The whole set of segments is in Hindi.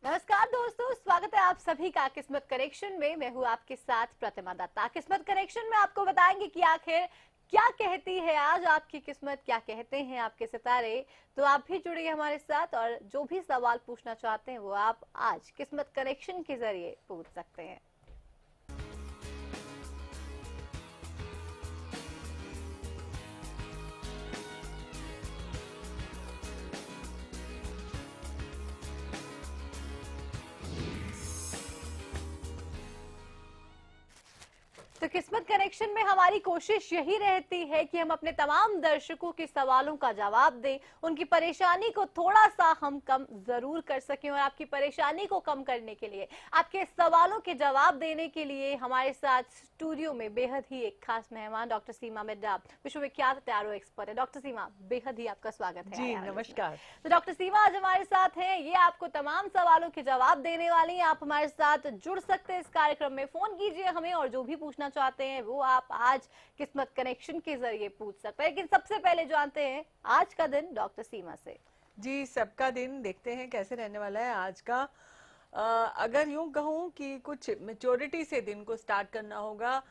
नमस्कार दोस्तों, स्वागत है आप सभी का किस्मत करेक्शन में। मैं हूँ आपके साथ प्रतिमा दत्ता। किस्मत करेक्शन में आपको बताएंगे कि आखिर क्या कहती है आज आपकी किस्मत, क्या कहते हैं आपके सितारे। तो आप भी जुड़िए हमारे साथ और जो भी सवाल पूछना चाहते हैं वो आप आज किस्मत करेक्शन के जरिए पूछ सकते हैं। तो किस्मत कनेक्शन में हमारी कोशिश यही रहती है कि हम अपने तमाम दर्शकों के सवालों का जवाब दें, उनकी परेशानी को थोड़ा सा हम कम जरूर कर सकें। और आपकी परेशानी को कम करने के लिए, आपके सवालों के जवाब देने के लिए हमारे साथ स्टूडियो में बेहद ही एक खास मेहमान डॉक्टर सीमा मिड्डा, विश्वविख्यात टैरो एक्सपर्ट है। डॉक्टर सीमा, बेहद ही आपका स्वागत है। जी नमस्कार। तो डॉक्टर सीमा आज हमारे साथ हैं, ये आपको तमाम सवालों के जवाब देने वाली हैं। आप हमारे साथ जुड़ सकते हैं इस कार्यक्रम में, फोन कीजिए हमें और जो भी पूछना चाहते हैं वो आप आज किस्मत कनेक्शन के जरिए पूछ सकते हैं। लेकिन सबसे पहले जानते हैं आज का दिन डॉक्टर सीमा से। जी, सबका दिन देखते हैं कैसे रहने वाला है आज का। अगर यूं कहूं कि कुछ मैच्योरिटी से दिन को स्टार्ट करना होगा,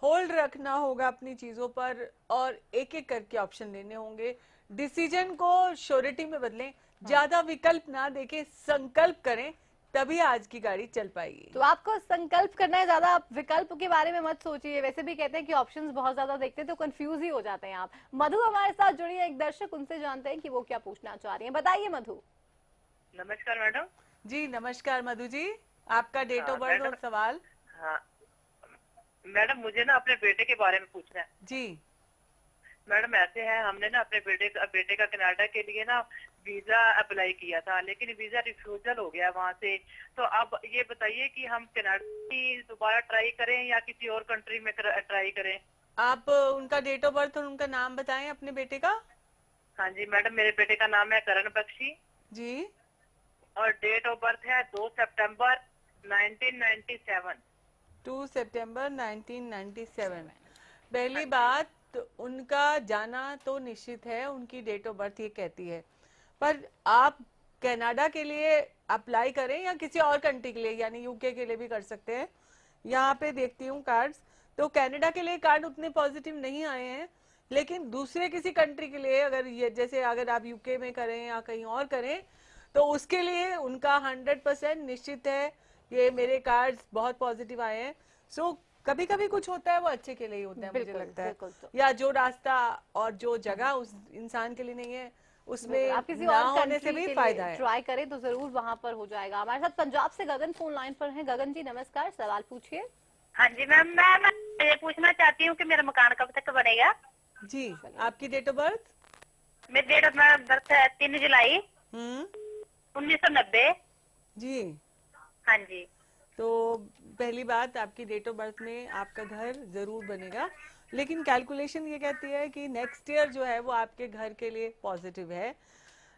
होल्ड रखना होगा अपनी चीजों पर और एक एक करके ऑप्शन लेने होंगे। डिसीजन को श्योरिटी में बदलें, ज्यादा विकल्प ना देके संकल्प करें, तभी आज की गाड़ी चल पाएगी। तो आपको संकल्प करना है, ज्यादा विकल्प के बारे में मत सोचिए। वैसे भी कहते हैं कि ऑप्शंस बहुत ज्यादा देखते हैं तो कंफ्यूज ही हो जाते हैं आप। मधु हमारे साथ जुड़ी है, एक दर्शक, उनसे जानते हैं कि वो क्या पूछना चाह रही हैं। बताइए मधु। नमस्कार मैडम। जी नमस्कार मधु जी, आपका डेट ऑफ बर्थ और सवाल। हाँ मैडम, मुझे ना अपने बेटे के बारे में पूछना है। जी मैडम ऐसे है, हमने ना अपने बेटे का कनाडा के लिए ना वीजा अप्लाई किया था, लेकिन वीजा रिफ्यूजल हो गया वहाँ से। तो अब ये बताइए कि हम कनाडा की दोबारा ट्राई करें या किसी और कंट्री में ट्राई करें। आप उनका डेट ऑफ बर्थ और उनका नाम बताएं अपने बेटे का। हाँ जी मैडम, मेरे बेटे का नाम है करण बख्शी जी, और डेट ऑफ बर्थ है 2 सितंबर 1997। 2 सितंबर 1997। पहली बात, उनका जाना तो निश्चित है, उनकी डेट ऑफ बर्थ ये कहती है। पर आप कनाडा के लिए अप्लाई करें या किसी और कंट्री के लिए, यानी यूके के लिए भी कर सकते हैं। यहाँ पे देखती हूँ कार्ड्स, तो कनाडा के लिए कार्ड उतने पॉजिटिव नहीं आए हैं, लेकिन दूसरे किसी कंट्री के लिए अगर ये, जैसे अगर आप यूके में करें या कहीं और करें, तो उसके लिए उनका 100% निश्चित है। ये मेरे कार्ड्स बहुत पॉजिटिव आए हैं। सो कभी कभी कुछ होता है वो अच्छे के लिए ही होता है, मुझे लगता है। या जो रास्ता और जो जगह उस इंसान के लिए नहीं है, उसमें आप किसी ना और होने से भी फायदा है। ट्राई करें तो जरूर वहाँ पर हो जाएगा। हमारे साथ पंजाब से गगन फोन लाइन पर हैं। गगन जी नमस्कार, सवाल पूछिए। हाँ जी मैम, मैं ये पूछना चाहती हूँ कि मेरा मकान कब तक बनेगा। जी, आपकी डेट ऑफ बर्थ? मेरी डेट ऑफ बर्थ है 3 जुलाई 1990। जी हाँ जी। तो पहली बात, आपकी डेट ऑफ बर्थ में आपका घर जरूर बनेगा, लेकिन कैलकुलेशन ये कहती है कि नेक्स्ट ईयर जो है वो आपके घर के लिए पॉजिटिव है।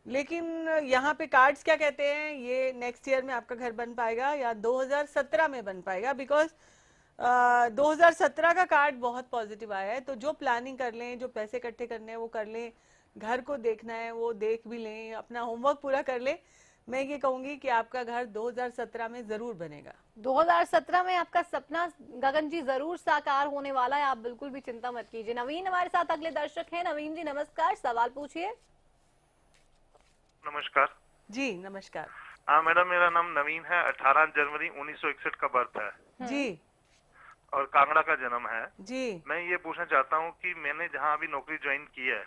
लेकिन यहाँ पे कार्ड्स क्या कहते हैं, ये नेक्स्ट ईयर में आपका घर बन पाएगा या 2017 में बन पाएगा, बिकॉज 2017 का कार्ड बहुत पॉजिटिव आया है। तो जो प्लानिंग कर लें, जो पैसे इकट्ठे करने हैं वो कर लें, घर को देखना है वो देख भी लें, अपना होमवर्क पूरा कर लें। मैं ये कहूंगी कि आपका घर 2017 में जरूर बनेगा। 2017 में आपका सपना गगन जी जरूर साकार होने वाला है, आप बिल्कुल भी चिंता मत कीजिए। नवीन हमारे साथ अगले दर्शक हैं। नवीन जी नमस्कार, सवाल पूछिए। नमस्कार जी नमस्कार। हाँ मैडम, मेरा नाम नवीन है। 18 जनवरी 1961 का बर्थ है जी, और कांगड़ा का जन्म है जी। मैं ये पूछना चाहता हूँ कि मैंने जहाँ अभी नौकरी ज्वाइन की है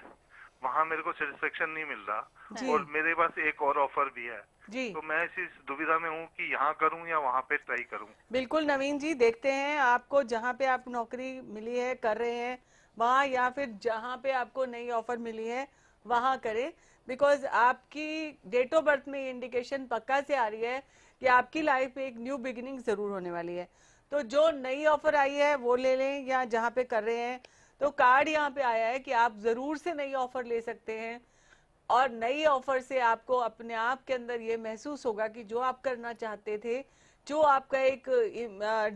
वहाँ मेरे को सेटिस्फेक्शन नहीं मिल रहा और मेरे पास एक और ऑफर भी है जी। तो मैं इसी दुविधा में हूँ कि यहाँ करूँ या वहाँ पे ट्राई करूँ। बिल्कुल नवीन जी, देखते हैं आपको जहाँ पे आप नौकरी मिली है कर रहे हैं वहाँ, या फिर जहाँ पे आपको नई ऑफर मिली है वहाँ करें। बिकॉज आपकी डेट ऑफ बर्थ में इंडिकेशन पक्का से आ रही है कि आपकी लाइफ में एक न्यू बिगिनिंग जरूर होने वाली है। तो जो नई ऑफर आई है वो ले लें या जहाँ पे कर रहे हैं, तो कार्ड यहाँ पे आया है कि आप जरूर से नई ऑफर ले सकते हैं। और नई ऑफर से आपको अपने आप के अंदर ये महसूस होगा कि जो आप करना चाहते थे, जो आपका एक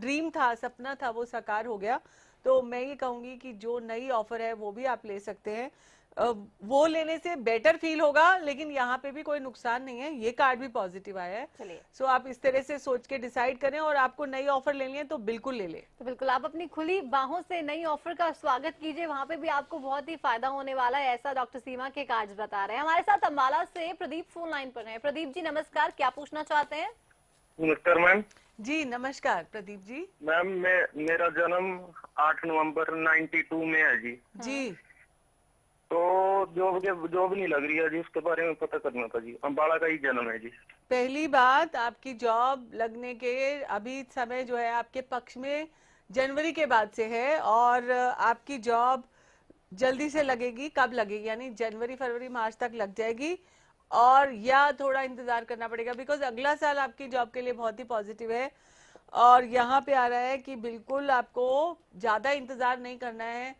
ड्रीम था, सपना था, वो साकार हो गया। तो मैं ये कहूंगी कि जो नई ऑफर है वो भी आप ले सकते हैं। वो लेने से बेटर फील होगा, लेकिन यहाँ पे भी कोई नुकसान नहीं है। ये कार्ड भी पॉजिटिव आया है। चलिए, सो आप इस तरह से सोच के डिसाइड करें, और आपको नई ऑफर लेनी है तो बिल्कुल ले लें। तो बिल्कुल आप अपनी खुली बाहों से नई ऑफर का स्वागत कीजिए, वहाँ पे भी आपको बहुत ही फायदा होने वाला है, ऐसा डॉक्टर सीमा के कार्ड्स बता रहे हैं। हमारे साथ अम्बाला से प्रदीप फोन लाइन पर हैं। प्रदीप जी नमस्कार, क्या पूछना चाहते हैं? नमस्कार मैम। जी नमस्कार प्रदीप जी। मैम मेरा जन्म 8 नवंबर 92 में है जी। जी तो जॉब नहीं लग रही है जी, उसके बारे में पता करना था जी। अम्बाला का ही जन्म है जी। पहली बात, आपकी जॉब लगने के अभी समय जो है आपके पक्ष में जनवरी के बाद से है, और आपकी जॉब जल्दी से लगेगी। कब लगेगी? यानी जनवरी फरवरी मार्च तक लग जाएगी, और या थोड़ा इंतजार करना पड़ेगा, बिकॉज अगला साल आपकी जॉब के लिए बहुत ही पॉजिटिव है। और यहाँ पे आ रहा है कि बिल्कुल आपको ज्यादा इंतजार नहीं करना है।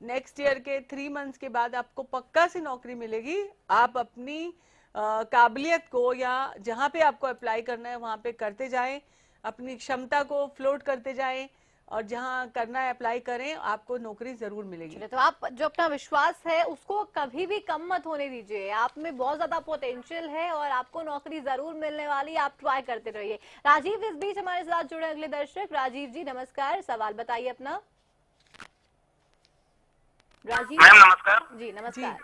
नेक्स्ट ईयर के 3 मंथ्स के बाद आपको पक्का से नौकरी मिलेगी। आप अपनी काबिलियत को या जहाँ पे आपको अप्लाई करना है वहाँ पे करते जाएं, अपनी क्षमता को फ्लोट करते जाएं, और जहाँ करना है अप्लाई करें, आपको नौकरी जरूर मिलेगी। तो आप जो अपना विश्वास है उसको कभी भी कम मत होने दीजिए। आप में बहुत ज्यादा पोटेंशियल है और आपको नौकरी जरूर मिलने वाली, आप ट्राई करते रहिए। राजीव इस बीच हमारे साथ जुड़े अगले दर्शक। राजीव जी नमस्कार, सवाल बताइए अपना। राजीव मैम नमस्कार। जी नमस्कार।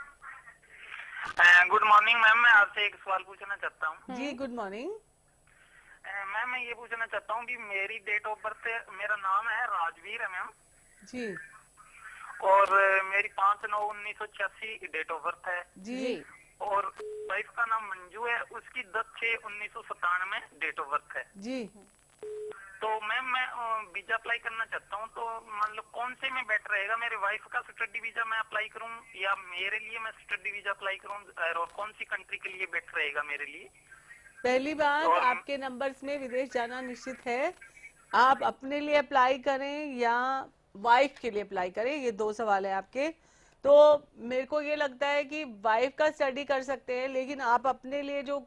गुड मॉर्निंग मैम, मैं आपसे एक सवाल पूछना चाहता हूँ। जी गुड मॉर्निंग। मैम मैं ये पूछना चाहता हूँ कि मेरी डेट ऑफ बर्थ, मेरा नाम है राजवीर है मैम जी। और मेरी 5/9/1986 डेट ऑफ बर्थ है जी। और वाइफ का नाम मंजू है, उसकी 10/6/1997 डेट ऑफ बर्थ है जी। तो मैम मैं वीजा अप्लाई करना चाहता हूँ, तो मतलब कौन से में बेटर रहेगा? मेरे वाइफ का स्टडी वीजा मैं अप्लाई करूँ या मेरे लिए मैं स्टडी वीजा अप्लाई करूँ, और कौन सी कंट्री के लिए बेटर रहेगा मेरे लिए? पहली बात, आपके नंबर्स में विदेश जाना निश्चित है। आप अपने लिए अप्लाई करें या वाइफ के लिए अप्लाई करें, ये 2 सवाल है आपके। तो मेरे को ये लगता है कि वाइफ का स्टडी कर सकते हैं, लेकिन आप अपने लिए जो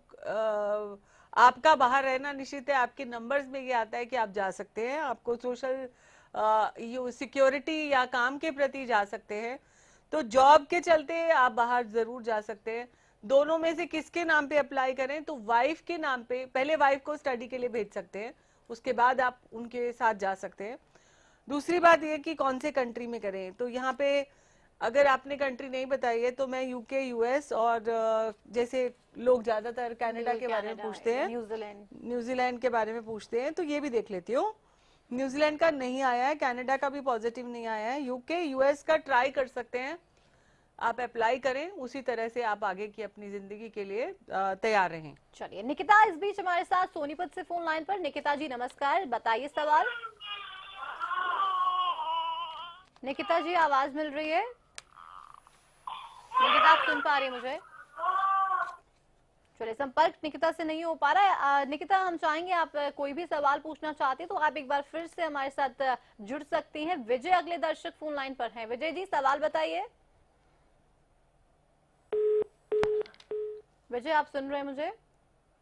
आपका बाहर रहना निश्चित है। आपके नंबर्स में ये आता है कि आप जा सकते हैं, आपको सोशल सिक्योरिटी या काम के प्रति जा सकते हैं। तो जॉब के चलते आप बाहर जरूर जा सकते हैं। दोनों में से किसके नाम पे अप्लाई करें? तो वाइफ के नाम पे, पहले वाइफ को स्टडी के लिए भेज सकते हैं, उसके बाद आप उनके साथ जा सकते हैं। दूसरी बात ये कि कौन से कंट्री में करें। तो यहाँ पे अगर आपने कंट्री नहीं बताई है तो मैं यूके, यूएस और जैसे लोग ज्यादातर कनाडा के बारे में पूछते हैं, न्यूजीलैंड के बारे में पूछते हैं, तो ये भी देख लेती हूँ। न्यूजीलैंड का नहीं आया है, कनाडा का भी पॉजिटिव नहीं आया है। यूके, यूएस का ट्राई कर सकते हैं, आप अप्लाई करें, उसी तरह से आप आगे की अपनी जिंदगी के लिए तैयार रहें। चलिए, निकिता इस बीच हमारे साथ सोनीपत से फोन लाइन पर। निकिता जी नमस्कार, बताइए सवाल। निकिता जी आवाज मिल रही है? निकिता आप सुन पा रही है मुझे? चलिए, संपर्क निकिता से नहीं हो पा रहा है। निकिता, हम चाहेंगे आप कोई भी सवाल पूछना चाहते हैं तो आप एक बार फिर से हमारे साथ जुड़ सकती हैं। विजय अगले दर्शक फोन लाइन पर हैं। विजय जी सवाल बताइए। विजय आप सुन रहे हैं मुझे?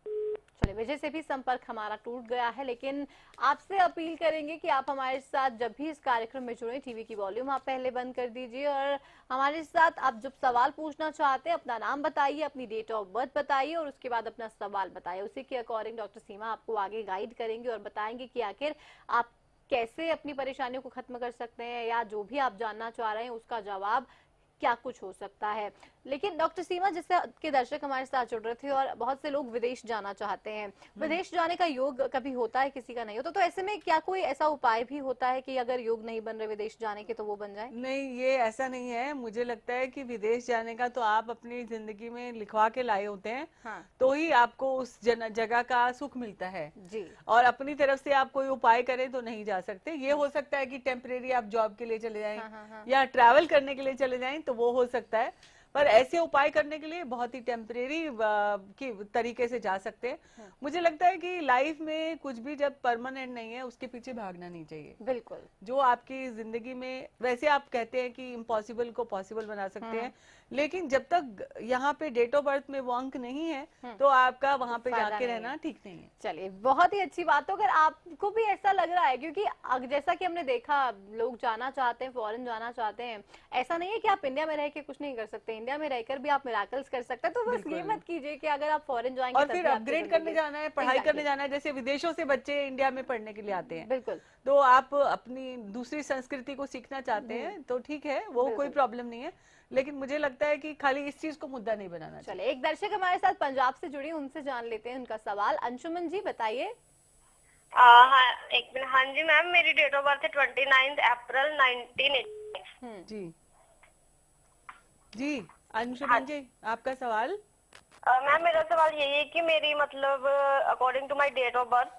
चलिए, विजय से भी संपर्क हमारा टूट गया है, लेकिन आपसे अपील करेंगे कि आप हमारे साथ जब भी इस कार्यक्रम में जुड़े, टीवी की वॉल्यूम आप पहले बंद कर दीजिए और हमारे साथ आप जब सवाल पूछना चाहते हैं अपना नाम बताइए, अपनी डेट ऑफ बर्थ बताइए और उसके बाद अपना सवाल बताइए। उसी के अकॉर्डिंग डॉक्टर सीमा आपको आगे गाइड करेंगे और बताएंगे कि आखिर आप कैसे अपनी परेशानियों को खत्म कर सकते हैं या जो भी आप जानना चाह रहे हैं उसका जवाब क्या कुछ हो सकता है। लेकिन डॉक्टर सीमा, जिससे के दर्शक हमारे साथ जुड़ रहे थे और बहुत से लोग विदेश जाना चाहते हैं, विदेश जाने का योग कभी होता है, किसी का नहीं होता, तो ऐसे में क्या कोई ऐसा उपाय भी होता है कि अगर योग नहीं बन रहे विदेश जाने के तो वो बन जाए? नहीं, ये ऐसा नहीं है। मुझे लगता है कि विदेश जाने का तो आप अपनी जिंदगी में लिखवा के लाए होते हैं। हाँ। तो ही आपको उस जगह का सुख मिलता है जी। और अपनी तरफ से आप कोई उपाय करें तो नहीं जा सकते। ये हो सकता है कि टेम्परेरी आप जॉब के लिए चले जाएं, हाँ, हाँ, हाँ। या ट्रैवल करने के लिए चले जाएं, तो वो हो सकता है। पर ऐसे उपाय करने के लिए बहुत ही टेम्परेरी की तरीके से जा सकते हैं। मुझे लगता है कि लाइफ में कुछ भी जब परमानेंट नहीं है उसके पीछे भागना नहीं चाहिए। बिल्कुल। जो आपकी जिंदगी में, वैसे आप कहते हैं कि इम्पॉसिबल को पॉसिबल बना सकते हैं, लेकिन जब तक यहाँ पे डेट ऑफ बर्थ में वो अंक नहीं है तो आपका वहाँ पे जाके रहना ठीक नहीं है। चलिए, बहुत ही अच्छी बात। तो अगर आपको भी ऐसा लग रहा है, क्योंकि जैसा कि हमने देखा लोग जाना चाहते हैं, फॉरेन जाना चाहते हैं, ऐसा नहीं है कि आप इंडिया में रह के कुछ नहीं कर सकते, इंडिया में रहकर भी आप मिराकल्स कर सकते हैं। तो बस ये मत कीजिए कि अगर आप फॉरेन जाएंगे और फिर अपग्रेड करने जाना है, पढ़ाई करने जाना है, जैसे विदेशों से बच्चे इंडिया में पढ़ने के लिए आते हैं, बिल्कुल, तो आप अपनी दूसरी संस्कृति को सीखना चाहते हैं तो ठीक है, वो कोई प्रॉब्लम नहीं है, लेकिन मुझे लगता है कि खाली इस चीज को मुद्दा नहीं बनाना चाहिए। चलिए, एक दर्शक हमारे साथ पंजाब से जुड़ी, उनसे जान लेते हैं उनका सवाल। अंशुमन जी बताइए। हाँ, एक मिनट। हाँ जी मैम, मेरी डेट ऑफ बर्थ है 29 अप्रैल 1989। जी जी अंशुमन जी, आपका सवाल। मैम मेरा सवाल यही है कि मेरी मतलब according to my date of birth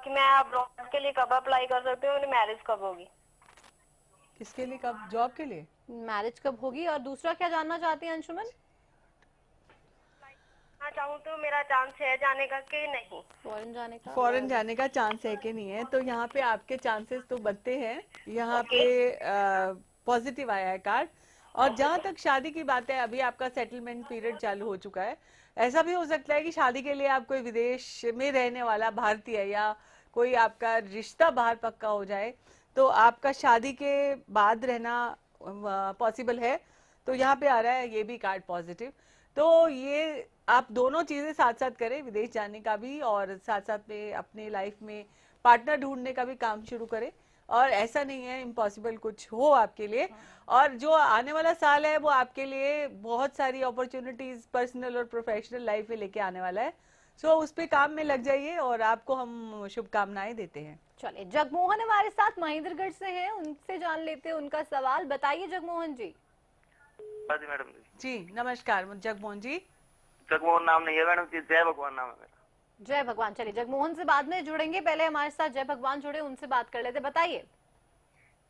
कि मैं अब्रॉड के लिए कब अप्लाई कर सकती हूँ, मेरी मैरिज कब होगी? किसके लिए, कब? जॉब के लिए? मैरिज कब होगी, और दूसरा क्या जानना चाहती हैं अंशुमन? चाहूँ तो मेरा चांस है जाने का कि नहीं? फॉरेन जाने का? फॉरेन जाने का चांस है कि नहीं है? तो यहाँ पे आपके चांसेस तो बनते हैं, यहाँ पे पॉजिटिव आया है कार्ड। और जहाँ तक शादी की बात है, अभी आपका सेटलमेंट पीरियड चालू हो चुका है। ऐसा भी हो सकता है कि शादी के लिए आप कोई विदेश में रहने वाला भारतीय या कोई आपका रिश्ता बाहर पक्का हो जाए, तो आपका शादी के बाद रहना पॉसिबल है। तो यहाँ पे आ रहा है ये भी कार्ड पॉजिटिव। तो ये आप दोनों चीजें साथ साथ करें, विदेश जाने का भी और साथ साथ में अपने लाइफ में पार्टनर ढूंढने का भी काम शुरू करें। और ऐसा नहीं है इम्पॉसिबल कुछ हो आपके लिए। और जो आने वाला साल है वो आपके लिए बहुत सारी अपॉर्चुनिटीज पर्सनल और प्रोफेशनल लाइफ में लेके आने वाला है। सो उस पे काम में लग जाइए और आपको हम शुभकामनाएं देते हैं। चलिए, जगमोहन हमारे साथ महेंद्रगढ़ से हैं, उनसे जान लेते हैं उनका सवाल। बताइए जगमोहन जी। जी मैडम जी नमस्कार जगमोहन जी। जगमोहन नाम नहीं है मैडम जी, जय भगवान नाम है मेरा। जय भगवान। चलिए, जगमोहन से बाद में जुड़ेंगे, पहले हमारे साथ जय भगवान जुड़े, उनसे बात कर लेते। बताइए।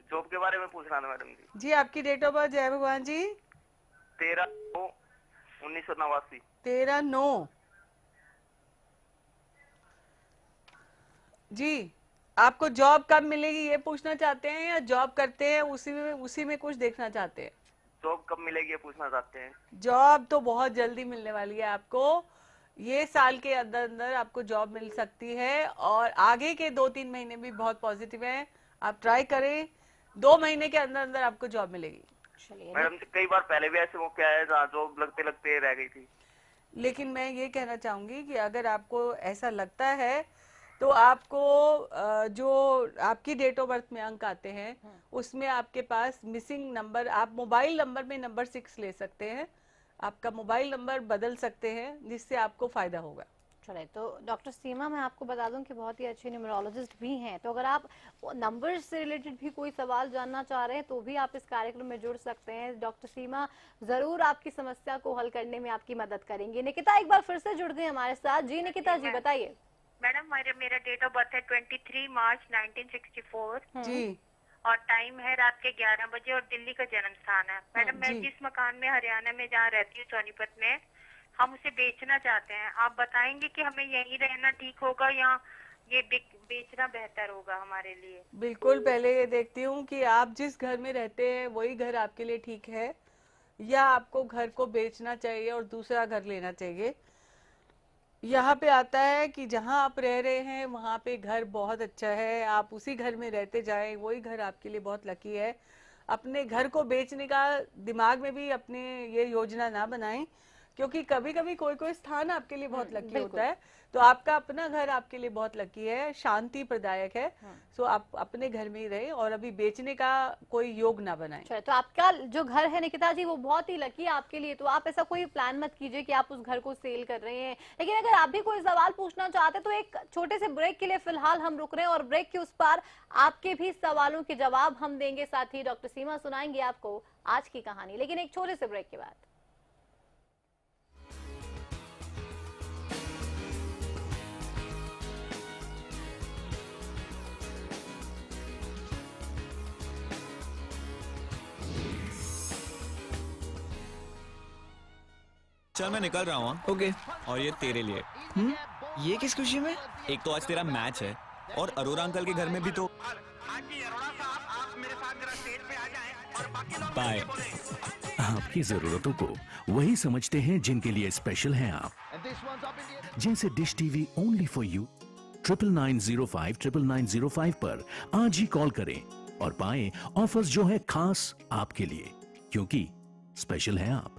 जॉब के बारे में पूछना था मैडम जी। जी आपकी डेट ऑफ बर्थ जय भगवान जी? 13/9/1989। 13/9। जी, आपको जॉब कब मिलेगी ये पूछना चाहते हैं या जॉब करते हैं उसी में कुछ देखना चाहते हैं? जॉब कब मिलेगी ये पूछना चाहते हैं। जॉब तो बहुत जल्दी मिलने वाली है आपको, ये साल के अंदर अंदर आपको जॉब मिल सकती है। और आगे के 2-3 महीने भी बहुत पॉजिटिव है, आप ट्राई करें, 2 महीने के अंदर अंदर आपको जॉब मिलेगी। मैडम जी कई बार पहले भी ऐसे मौके आए जहाँ जॉब लगते लगते रह गई थी। लेकिन मैं ये कहना चाहूंगी कि अगर आपको ऐसा लगता है तो आपको जो आपकी डेट ऑफ बर्थ में अंक आते हैं उसमें आपके पास मिसिंग नंबर, आप मोबाइल नंबर में नंबर 6 ले सकते हैं, आपका मोबाइल नंबर बदल सकते हैं जिससे आपको फायदा होगा। चले, तो डॉक्टर सीमा, मैं आपको बता दूं कि बहुत ही अच्छे न्यूमरोलॉजिस्ट भी हैं, तो अगर आप नंबर्स से रिलेटेड भी कोई सवाल जानना चाह रहे हैं तो भी आप इस कार्यक्रम में जुड़ सकते हैं। डॉक्टर सीमा जरूर आपकी समस्या को हल करने में आपकी मदद करेंगे। निकिता एक बार फिर से जुड़ गए हमारे साथ। जी निकिता जी बताइए। मैडम मेरा डेट ऑफ बर्थ है 23 मार्च 1964 जी, और टाइम है रात के 11 बजे और दिल्ली का जन्म स्थान है। मैडम मैं जिस मकान में हरियाणा में जहाँ रहती हूँ सोनीपत में, हम उसे बेचना चाहते हैं। आप बताएंगे कि हमें यहीं रहना ठीक होगा या ये बेचना बेहतर होगा हमारे लिए? बिल्कुल, पहले ये देखती हूँ कि आप जिस घर में रहते हैं वही घर आपके लिए ठीक है या आपको घर को बेचना चाहिए और दूसरा घर लेना चाहिए। यहाँ पे आता है कि जहाँ आप रह रहे हैं वहाँ पे घर बहुत अच्छा है, आप उसी घर में रहते जाएं, वही घर आपके लिए बहुत लकी है। अपने घर को बेचने का दिमाग में भी अपने ये योजना ना बनाएं, क्योंकि कभी कभी कोई कोई स्थान आपके लिए बहुत लकी होता है। तो आपका अपना घर आपके लिए बहुत लकी है, शांति प्रदायक है। सो आप अपने घर में ही रहे और अभी बेचने का कोई योग ना बनाएं। तो आपका जो घर है निकिता जी वो बहुत ही लकी है आपके लिए, तो आप ऐसा कोई प्लान मत कीजिए कि आप उस घर को सेल कर रहे हैं। लेकिन अगर आप भी कोई सवाल पूछना चाहते हैं तो एक छोटे से ब्रेक के लिए फिलहाल हम रुक रहे हैं और ब्रेक के उस पार आपके भी सवालों के जवाब हम देंगे। साथ ही डॉक्टर सीमा सुनाएंगे आपको आज की कहानी, लेकिन एक छोटे से ब्रेक के बाद। चल मैं निकल रहा हूँ। ओके। और ये तेरे लिए। ये किस खुशी में? एक तो आज तेरा मैच है और अरोरा अंकल के घर में भी तो। बाय। आपकी जरूरतों को वही समझते हैं जिनके लिए स्पेशल हैं आप, जैसे dish TV only for you 9905 पर आज ही कॉल करें और पाएं ऑफर्स जो है खास आपके लिए, क्योंकि स्पेशल हैं आप।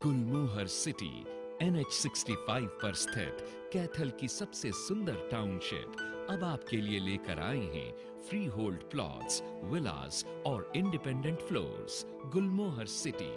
गुलमोहर सिटी NH65 पर स्थित कैथल की सबसे सुंदर टाउनशिप अब आपके लिए लेकर आए हैं फ्री होल्ड प्लॉट्स, विलास और independent floors. Gulmohar city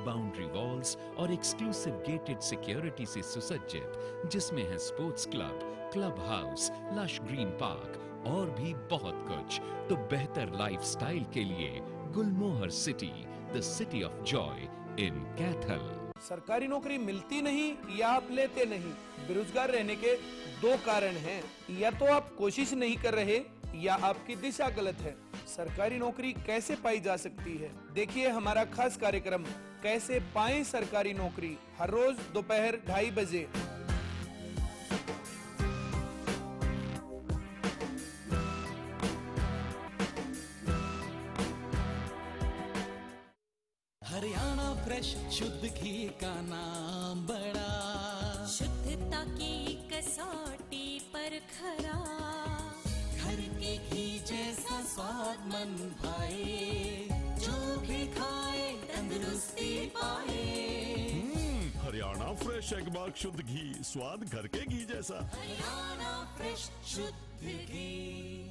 boundary walls और एक्सक्लूसिव गेटेड सिक्योरिटी से सुसज्जित, जिसमें है sports club, club house, lush green park और भी बहुत कुछ। तो बेहतर लाइफस्टाइल के लिए Gulmohar city, the city of joy in Kaithal. सरकारी नौकरी मिलती नहीं या आप लेते नहीं, बेरोजगार रहने के दो कारण हैं। या तो आप कोशिश नहीं कर रहे या आपकी दिशा गलत है। सरकारी नौकरी कैसे पाई जा सकती है, देखिए हमारा खास कार्यक्रम कैसे पाएं सरकारी नौकरी, हर रोज दोपहर 2:30 बजे। हरियाणा फ्रेश शुद्ध घी का नाम बड़ा, शुद्धता की कसौटी पर खरा, घर के घी जैसा स्वाद मन भाए, जो भी खाए तंदुरुस्ती पाए। हरियाणा फ्रेश एगमार्क शुद्ध घी, स्वाद घर के घी जैसा। हरियाणा फ्रेश शुद्ध घी।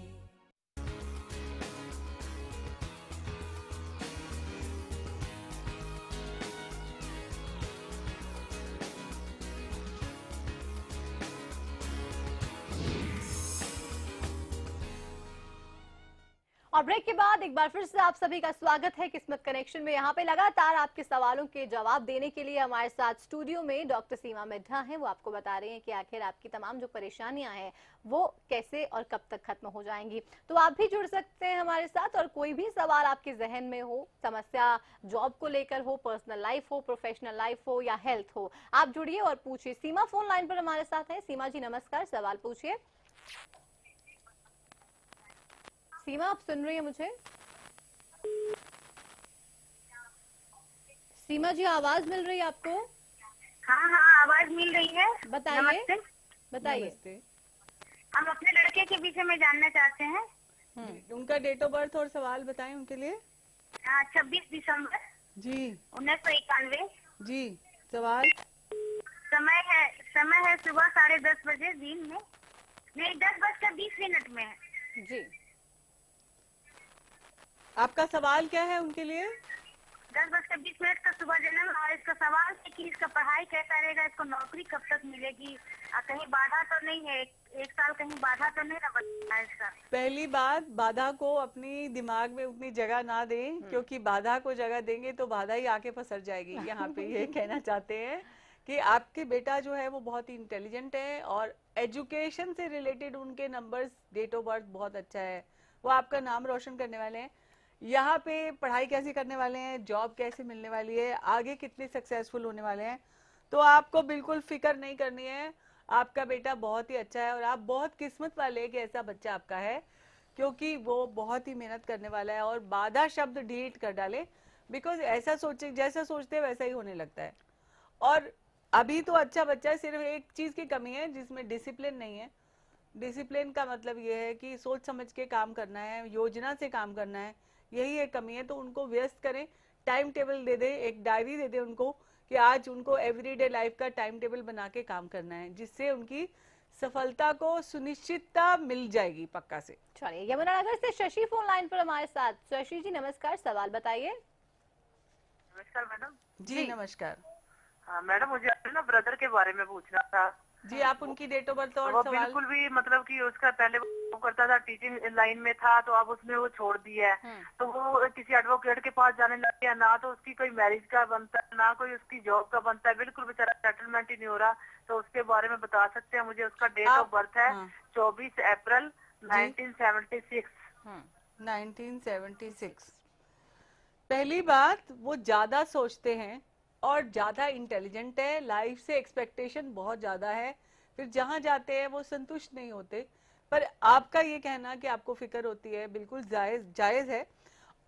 और ब्रेक के बाद एक बार फिर से आप सभी का स्वागत है किस्मत कनेक्शन में। यहाँ पे लगातार आपके सवालों के जवाब देने के लिए हमारे साथ स्टूडियो में डॉक्टर सीमा मिड्ढा हैं। वो आपको बता रहे हैं कि आखिर आपकी तमाम जो परेशानियां हैं वो कैसे और कब तक खत्म हो जाएंगी। तो आप भी जुड़ सकते हैं हमारे साथ, और कोई भी सवाल आपके जहन में हो, समस्या जॉब को लेकर हो, पर्सनल लाइफ हो, प्रोफेशनल लाइफ हो या हेल्थ हो, आप जुड़िए और पूछिए। सीमा फोन लाइन पर हमारे साथ है। सीमा जी नमस्कार, सवाल पूछिए। सीमा आप सुन रही हैं मुझे? सीमा जी आवाज मिल रही है आपको? हाँ हाँ आवाज मिल रही है। बताइए बताइए। हम अपने लड़के के विषय में जानना चाहते हैं। उनका डेट ऑफ बर्थ और सवाल बताएं उनके लिए। 26 दिसंबर जी 1991। जी सवाल। समय है सुबह 10:30 बजे दिन में, नहीं 10:20 में है जी। आपका सवाल क्या है उनके लिए? 10:20 का सुबह जन्म, और इसका सवाल है कि इसका पढ़ाई कैसा रहेगा, इसको नौकरी कब तक मिलेगी, कहीं बाधा तो नहीं है, एक साल कहीं बाधा तो नहीं ना इसका। पहली बात, बाधा को अपनी दिमाग में उतनी जगह ना दें, क्योंकि बाधा को जगह देंगे तो बाधा ही आके फंस जाएगी। यहाँ पे ये कहना चाहते हैं कि आपके बेटा जो है वो बहुत ही इंटेलिजेंट है और एजुकेशन से रिलेटेड उनके नंबर्स, डेट ऑफ बर्थ बहुत अच्छा है, वो आपका नाम रोशन करने वाले हैं। यहाँ पे पढ़ाई कैसे करने वाले हैं, जॉब कैसे मिलने वाली है, आगे कितने सक्सेसफुल होने वाले हैं, तो आपको बिल्कुल फिक्र नहीं करनी है। आपका बेटा बहुत ही अच्छा है और आप बहुत किस्मत वाले हैं कि ऐसा बच्चा आपका है, क्योंकि वो बहुत ही मेहनत करने वाला है। और बाधा शब्द डिलीट कर डाले, बिकॉज ऐसा सोचे, जैसा सोचते हैं वैसा ही होने लगता है। और अभी तो अच्छा बच्चा है, सिर्फ एक चीज की कमी है जिसमें डिसिप्लिन नहीं है। डिसिप्लिन का मतलब ये है कि सोच समझ के काम करना है, योजना से काम करना है, यही एक कमी है। तो उनको व्यस्त करें, टाइम टेबल दे दे, एक डायरी दे दे उनको कि आज उनको एवरीडे लाइफ का टाइम टेबल बना के काम करना है, जिससे उनकी सफलता को सुनिश्चितता मिल जाएगी पक्का से। चलिए यमुनानगर से शशि फोन लाइन पर हमारे साथ। शशि जी नमस्कार, सवाल बताइए। नमस्कार मैडम। जी नमस्कार। हाँ मैडम, मुझे अपने ब्रदर के बारे में पूछना था। जी आप उनकी डेट ऑफ बर्थ और वो सवाल। बिल्कुल भी मतलब कि उसका पहले वो करता था, टीचिंग लाइन में था, तो अब उसने वो छोड़ दिया है। तो वो किसी एडवोकेट के पास जाने लग गया, ना तो उसकी कोई मैरिज का बनता है, ना कोई उसकी जॉब का बनता है, बिल्कुल बेचारा सेटलमेंट ही नहीं हो रहा। तो उसके बारे में बता सकते हैं मुझे? उसका डेट ऑफ बर्थ है 24 अप्रैल 1976। 1976। पहली बात, वो ज्यादा सोचते हैं और ज्यादा इंटेलिजेंट है, लाइफ से एक्सपेक्टेशन बहुत ज्यादा है, फिर जहां जाते हैं वो संतुष्ट नहीं होते। पर आपका ये कहना कि आपको फिक्र होती है बिल्कुल जायज है।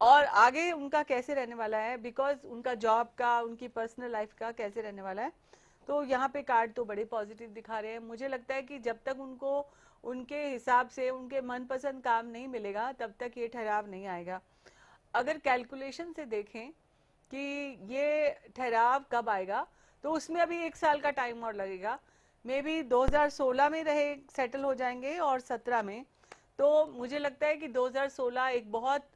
और आगे उनका कैसे रहने वाला है, बिकॉज उनका जॉब का, उनकी पर्सनल लाइफ का कैसे रहने वाला है, तो यहाँ पे कार्ड तो बड़े पॉजिटिव दिखा रहे हैं। मुझे लगता है कि जब तक उनको उनके हिसाब से उनके मनपसंद काम नहीं मिलेगा तब तक ये ठहराव नहीं आएगा। अगर कैलकुलेशन से देखें कि ये ठहराव कब आएगा, तो उसमें अभी 1 साल का टाइम और लगेगा। मे बी 2016 में रहे सेटल हो जाएंगे और 17 में। तो मुझे लगता है कि 2016 एक बहुत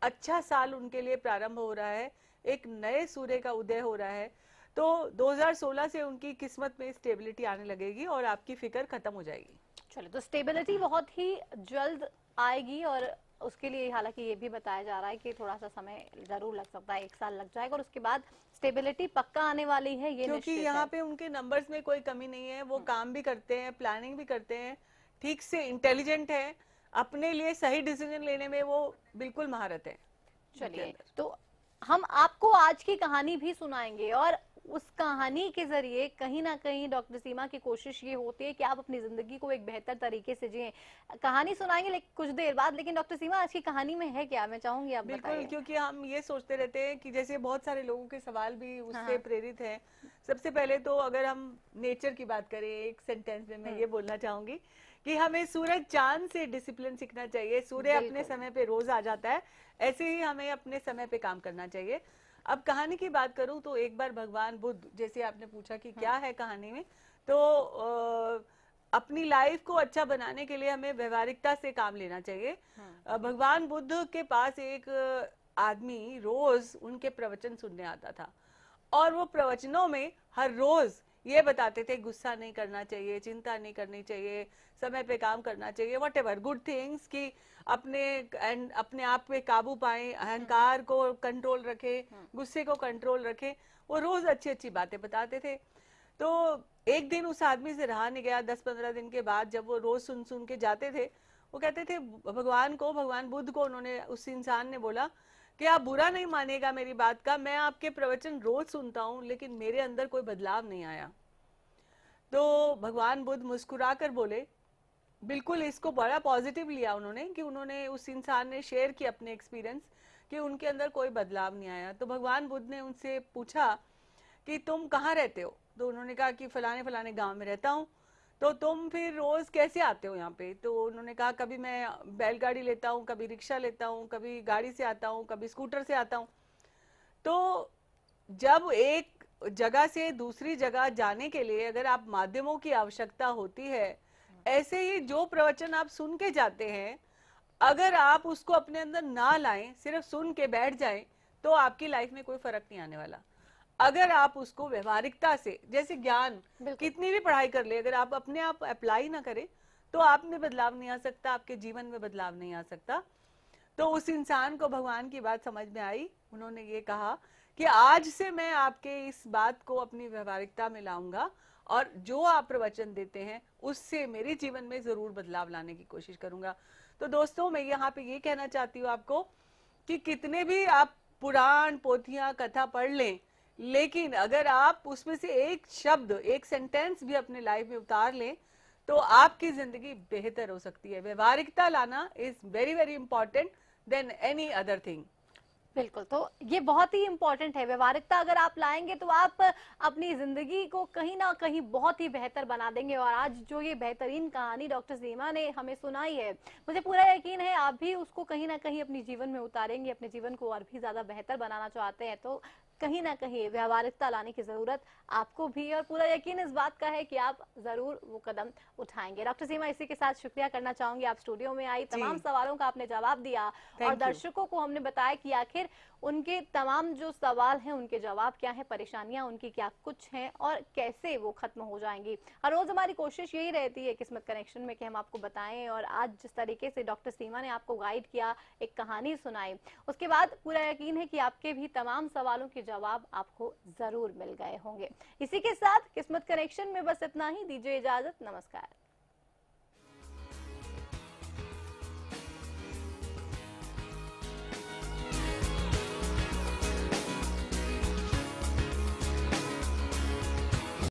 अच्छा साल उनके लिए प्रारंभ हो रहा है, एक नए सूर्य का उदय हो रहा है। तो 2016 से उनकी किस्मत में स्टेबिलिटी आने लगेगी और आपकी फिक्र खत्म हो जाएगी। चलो, तो स्टेबिलिटी बहुत ही जल्द आएगी और उसके लिए हालांकि ये भी बताया जा रहा है कि थोड़ा सा समय जरूर लग सकता है, 1 साल लग जाएगा और उसके बाद स्टेबिलिटी पक्का आने वाली है, ये क्योंकि यहाँ पे उनके नंबर्स में कोई कमी नहीं है, वो काम भी करते हैं, प्लानिंग भी करते हैं, ठीक से इंटेलिजेंट है, अपने लिए सही डिसीजन लेने में वो बिल्कुल महारत है। चलिए, तो हम आपको आज की कहानी भी सुनाएंगे और उस कहानी के जरिए कहीं ना कहीं डॉक्टर सीमा की कोशिश ये होती है कि आप अपनी जिंदगी को एक बेहतर तरीके से जिएं। कहानी सुनाएंगे लेकिन कुछ देर बाद, लेकिन डॉक्टर सीमा आज की कहानी में है क्या, मैं चाहूंगी आप बिल्कुल बताइए। क्योंकि हम ये सोचते रहते हैं कि जैसे बहुत सारे लोगों के सवाल भी उससे प्रेरित हैं। सबसे पहले तो अगर हम नेचर की बात करें, एक सेंटेंस में मैं ये बोलना चाहूंगी कि हमें सूरज चांद से डिसिप्लिन सीखना चाहिए। सूर्य अपने समय पे रोज आ जाता है, ऐसे ही हमें अपने समय पे काम करना चाहिए। अब कहानी की बात करूं तो एक बार भगवान बुद्ध, जैसे आपने पूछा कि क्या है कहानी में, तो अपनी लाइफ को अच्छा बनाने के लिए हमें व्यवहारिकता से काम लेना चाहिए। भगवान बुद्ध के पास एक आदमी रोज उनके प्रवचन सुनने आता था और वो प्रवचनों में हर रोज ये बताते थे गुस्सा नहीं करना चाहिए, चिंता नहीं करनी चाहिए, समय पे काम करना चाहिए, वट एवर गुड थिंग्स, कि अपने आप पे काबू पाए, अहंकार को कंट्रोल रखे, गुस्से को कंट्रोल रखे। वो रोज अच्छी अच्छी बातें बताते थे। तो एक दिन उस आदमी से रहा नहीं गया। 10-15 दिन के बाद जब वो रोज सुन सुन के जाते थे, वो कहते थे भगवान बुद्ध को, उन्होंने, उस इंसान ने बोला कि आप बुरा नहीं मानेगा मेरी बात का, मैं आपके प्रवचन रोज सुनता हूं लेकिन मेरे अंदर कोई बदलाव नहीं आया। तो भगवान बुद्ध मुस्कुराकर बोले, बिल्कुल इसको बड़ा पॉजिटिव लिया उन्होंने, कि उन्होंने, उस इंसान ने शेयर किया अपने एक्सपीरियंस कि उनके अंदर कोई बदलाव नहीं आया। तो भगवान बुद्ध ने उनसे पूछा कि तुम कहाँ रहते हो? तो उन्होंने कहा कि फलाने फलाने गांव में रहता हूँ। तो तुम फिर रोज कैसे आते हो यहाँ पे? तो उन्होंने कहा कभी मैं बैलगाड़ी लेता हूँ, कभी रिक्शा लेता हूँ, कभी गाड़ी से आता हूँ, कभी स्कूटर से आता हूँ। तो जब एक जगह से दूसरी जगह जाने के लिए अगर आप माध्यमों की आवश्यकता होती है, ऐसे ही जो प्रवचन आप सुन के जाते हैं, अगर आप उसको अपने अंदर ना लाएं, सिर्फ सुन के बैठ जाएं, तो आपकी लाइफ में कोई फर्क नहीं आने वाला। अगर आप उसको व्यवहारिकता से, जैसे ज्ञान, कितनी भी पढ़ाई कर ले, अगर आप अपने आप अप्लाई ना करें तो आप में बदलाव नहीं आ सकता, आपके जीवन में बदलाव नहीं आ सकता। तो उस इंसान को भगवान की बात समझ में आई। उन्होंने ये कहा कि आज से मैं आपके इस बात को अपनी व्यवहारिकता में लाऊंगा और जो आप प्रवचन देते हैं उससे मेरे जीवन में जरूर बदलाव लाने की कोशिश करूंगा। तो दोस्तों, मैं यहाँ पे ये कहना चाहती हूँ आपको कि कितने भी आप पुराण, पोथियां, कथा पढ़ लें, लेकिन अगर आप उसमें से एक शब्द, एक सेंटेंस भी अपने लाइफ में उतार लें तो आपकी जिंदगी बेहतर हो सकती है। व्यवहारिकता लाना is very very important then any other thing. बिल्कुल, तो ये बहुत ही इंपॉर्टेंट है। व्यवहारिकता अगर आप लाएंगे तो आप अपनी जिंदगी को कहीं ना कहीं बहुत ही बेहतर बना देंगे। और आज जो ये बेहतरीन कहानी डॉक्टर सीमा ने हमें सुनाई है, मुझे पूरा यकीन है आप भी उसको कहीं ना कहीं अपने जीवन में उतारेंगे, अपने जीवन को और भी ज्यादा बेहतर बनाना चाहते हैं तो कहीं ना कहीं व्यवहारिकता लाने की जरूरत आपको भी, और पूरा यकीन इस बात का है कि आप जरूर वो कदम उठाएंगे। डॉक्टर सीमा, इसी के साथ शुक्रिया करना चाहूंगी, आप स्टूडियो में आई, तमाम सवालों का आपने जवाब दिया और दर्शकों को हमने बताया कि आखिर उनके तमाम जो सवाल हैं उनके जवाब क्या है, परेशानियां उनकी क्या कुछ हैं और कैसे वो खत्म हो जाएंगी। हर रोज हमारी कोशिश यही रहती है किस्मत कनेक्शन में कि हम आपको बताएं, और आज जिस तरीके से डॉक्टर सीमा ने आपको गाइड किया, एक कहानी सुनाई, उसके बाद पूरा यकीन है कि आपके भी तमाम सवालों के जवाब आपको जरूर मिल गए होंगे। इसी के साथ किस्मत कनेक्शन में बस इतना ही। दीजिए इजाजत, नमस्कार।